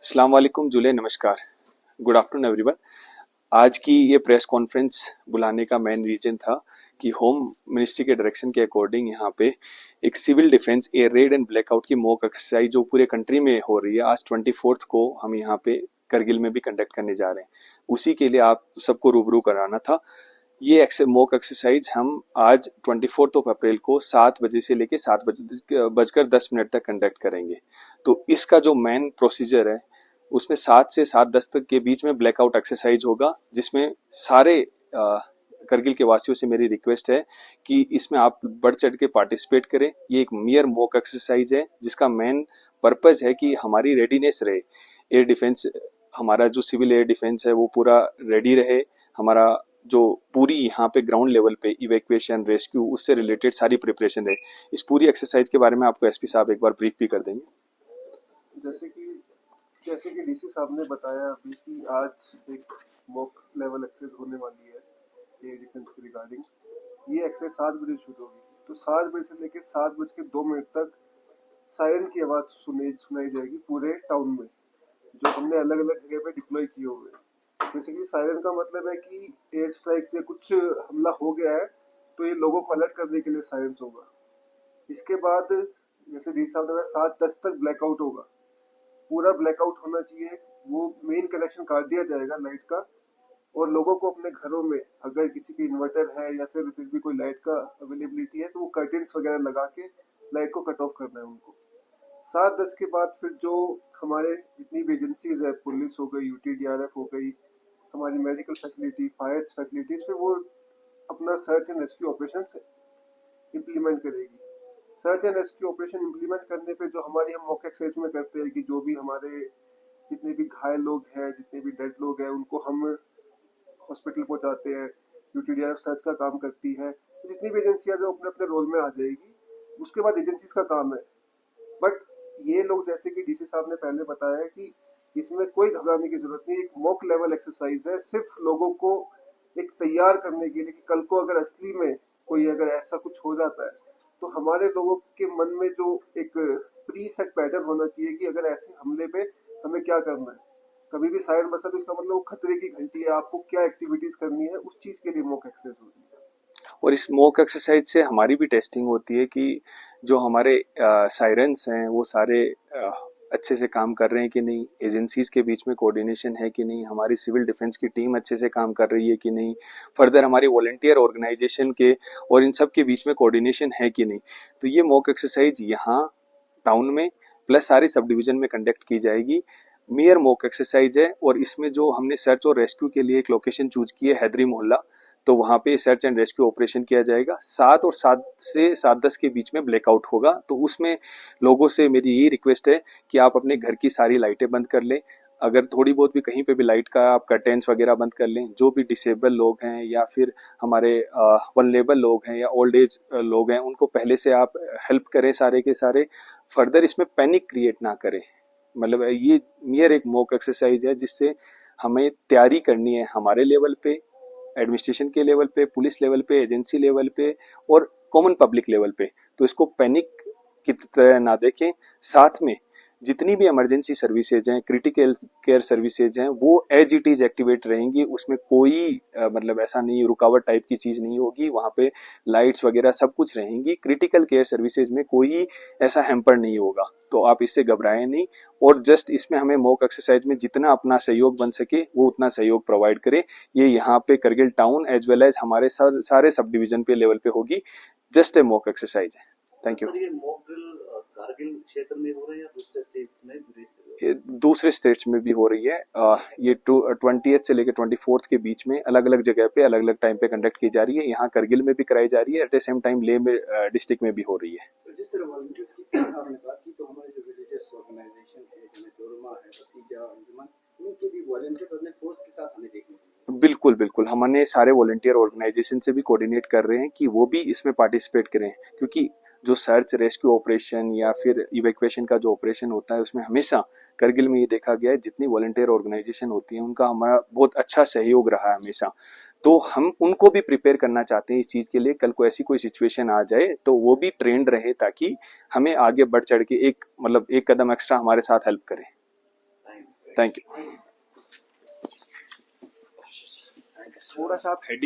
अस्सलाम वालेकुम जुले नमस्कार। Good afternoon everyone. आज की ये प्रेस कॉन्फ्रेंस बुलाने का मेन रीजन था कि होम मिनिस्ट्री के डायरेक्शन के अकॉर्डिंग यहाँ पे एक civil defence air raid and blackout की मॉक एक्सरसाइज जो पूरे कंट्री में हो रही है, आज 24 को हम यहाँ पे करगिल में भी कंडक्ट करने जा रहे हैं। उसी के लिए आप सबको रूबरू कराना था। ये मॉक एक्सरसाइज हम आज 24 अप्रैल को 7 बजे से लेके 7:10 तक कंडक्ट करेंगे। तो इसका जो मेन प्रोसीजर है उसमें 7 से 7:10 तक के बीच में ब्लैकआउट एक्सरसाइज होगा, जिसमें सारे करगिल के वासियों से मेरी रिक्वेस्ट है कि इसमें आप बढ़ चढ़ के पार्टिसिपेट करें। ये एक मियर मॉक एक्सरसाइज है जिसका मेन पर्पज है कि हमारी रेडीनेस रहे, एयर डिफेंस, हमारा जो सिविल एयर डिफेंस है वो पूरा रेडी रहे। हमारा जो पूरी यहाँ पे ग्राउंड लेवल पे इवैक्यूएशन, रेस्क्यू, उससे रिलेटेड सारी प्रिपरेशन है। इस पूरी एक्सरसाइज के बारे में आपको एसपी साहब एक बार ब्रीफ भी कर देंगे। जैसे कि डीसी साहब ने बताया अभी कि आज एक मॉक लेवल एक्सरसाइज होने वाली है एयर डिफेंस के रिगार्डिंग। ये एक्सरसाइज 7 बजे शुरू होगी, तो 7 बजे से लेकर 7:02 तक सायरन की आवाज सुनाई जाएगी पूरे टाउन में, जो हमने अलग अलग जगह पे डिप्लॉय किए हुए हैं। बेसिकली सायरन का मतलब है कि एयर स्ट्राइक से कुछ हमला हो गया है, तो ये लोगों को अलर्ट करने के लिए सायरन होगा। इसके बाद जैसे डी साहब ने 7:10 तक ब्लैकआउट होगा, पूरा ब्लैकआउट होना चाहिए। वो मेन कनेक्शन काट दिया जाएगा लाइट का, और लोगों को अपने घरों में अगर किसी की इन्वर्टर है या फिर भी कोई लाइट का अवेलेबिलिटी है तो वो कर्टेन्स वगैरह लगा के लाइट को कट ऑफ करना है उनको। 7:10 के बाद फिर जो हमारे जितनी भी एजेंसीज है, पुलिस हो गई, यूटीडीआरएफ हो गई, हमारी मेडिकल फैसिलिटी, फायर फैसिलिटीज पे वो अपना search and rescue operation implement करेगी। Search and rescue operation implement करने पे जो हमारी हम मॉक एक्सरसाइज में करते हैं कि जो भी हमारे जितने भी घायल लोग हैं, जितने भी डेड लोग हैं, उनको हम हॉस्पिटल पहुंचाते हैं। यूटीडीआरएफ सर्च का काम करती है, तो जितनी भी एजेंसियां जो अपने अपने रोल में आ जाएगी। उसके बाद एजेंसीज का काम है। बट ये लोग, जैसे कि डीसी साहब ने पहले बताया कि इसमें कोई घबराने की जरूरत नहीं। एक मॉक लेवल एक्सरसाइज है, सिर्फ लोगों को एक तैयार करने के लिए कि कल को अगर असली में कोई अगर ऐसा कुछ हो जाता है तो हमारे लोगों के मन में जो एक प्री सेट पैटर्न होना चाहिए कि अगर ऐसे हमले पे हमें क्या करना है। कभी भी सायरन बजा तो इसका मतलब वो खतरे की घंटी है, आपको क्या एक्टिविटीज करनी है, उस चीज के लिए मॉक एक्सरसाइज होती है। और इस मॉक एक्सरसाइज से हमारी भी टेस्टिंग होती है कि जो हमारे सायरन्स हैं वो सारे अच्छे से काम कर रहे हैं कि नहीं, एजेंसीज के बीच में कोऑर्डिनेशन है कि नहीं, हमारी सिविल डिफेंस की टीम अच्छे से काम कर रही है कि नहीं, फर्दर हमारी वॉलंटियर ऑर्गेनाइजेशन के और इन सब के बीच में कोऑर्डिनेशन है कि नहीं। तो ये मॉक एक्सरसाइज यहाँ टाउन में प्लस सारे सब डिवीजन में कंडक्ट की जाएगी। मेयर मॉक एक्सरसाइज है और इसमें जो हमने सर्च और रेस्क्यू के लिए एक लोकेशन चूज की है, हैदरी मोहल्ला, तो वहां पे सर्च एंड रेस्क्यू ऑपरेशन किया जाएगा। 7 से 7:10 के बीच में ब्लैकआउट होगा। तो उसमें लोगों से मेरी यही रिक्वेस्ट है कि आप अपने घर की सारी लाइटें बंद कर लें। अगर थोड़ी बहुत भी कहीं पे भी लाइट का आप कर्टेन्स वगैरह बंद कर लें। जो भी डिसेबल लोग हैं या फिर हमारे वनलेबल लोग हैं या ओल्ड एज लोग हैं, उनको पहले से आप हेल्प करें सारे के सारे। फर्दर इसमें पैनिक क्रिएट ना करें। मतलब ये नियर एक मॉक एक्सरसाइज है जिससे हमें तैयारी करनी है हमारे लेवल पे, एडमिनिस्ट्रेशन के लेवल पे, पुलिस लेवल पे, एजेंसी लेवल पे और कॉमन पब्लिक लेवल पे। तो इसको पैनिक की तरह ना देखें। साथ में जितनी भी इमरजेंसी सर्विसेज हैं, क्रिटिकल केयर सर्विसेज हैं, वो एज इट इज एक्टिवेट रहेंगी। उसमें कोई मतलब ऐसा नहीं, रुकावट टाइप की चीज नहीं होगी। वहां पे लाइट्स वगैरह सब कुछ रहेंगी। क्रिटिकल केयर सर्विसेज में कोई ऐसा हैम्पर नहीं होगा। तो आप इससे घबराएं नहीं और जस्ट इसमें हमें मॉक एक्सरसाइज में जितना अपना सहयोग बन सके वो उतना सहयोग प्रोवाइड करें। ये यहाँ पे Kargil town as well as हमारे सारे सब डिवीजन पे लेवल पे होगी। जस्ट ए मॉक एक्सरसाइज है। Thank you. सर, ये मॉक ड्रिल कारगिल क्षेत्र में हो रहा है या दूसरे स्टेट्स में भी? दूसरे स्टेट्स में भी हो रही है। ये 20th से लेकर 24th के बीच में अलग अलग जगह पे अलग अलग टाइम पे कंडक्ट की जा रही है। यहाँ करगिल में भी कराई जा रही है, at the same time Leh में डिस्ट्रिक्ट में भी हो रही है। जिस तरह वॉलंटियर्स की आपने बात की, तो हमारे जो रिलीजियस ऑर्गेनाइजेशन है, जैसे जोरमा है, वसीजा, अंजुमन, इनके भी वॉलंटियर्स अपने फोर्स के साथ हमें देखने को बिल्कुल बिल्कुल, हमने सारे वॉलंटियर ऑर्गेनाइजेशन से भी कोऑर्डिनेट कर रहे हैं कि वो भी इसमें पार्टिसिपेट करें। क्योंकि जो सर्च रेस्क्यू ऑपरेशन या फिर इवैक्यूएशन का जो ऑपरेशन होता है उसमें हमेशा करगिल में ये देखा गया है जितनी वॉलंटियर ऑर्गेनाइजेशन होती है उनका हमारा बहुत अच्छा सहयोग रहा है हमेशा। तो हम उनको भी प्रिपेयर करना चाहते हैं इस चीज के लिए। कल को ऐसी कोई सिचुएशन आ जाए तो वो भी ट्रेंड रहे ताकि हमें आगे बढ़ चढ़ के एक मतलब एक कदम एक्स्ट्रा हमारे साथ हेल्प करें। Thank you. थोड़ा सा आप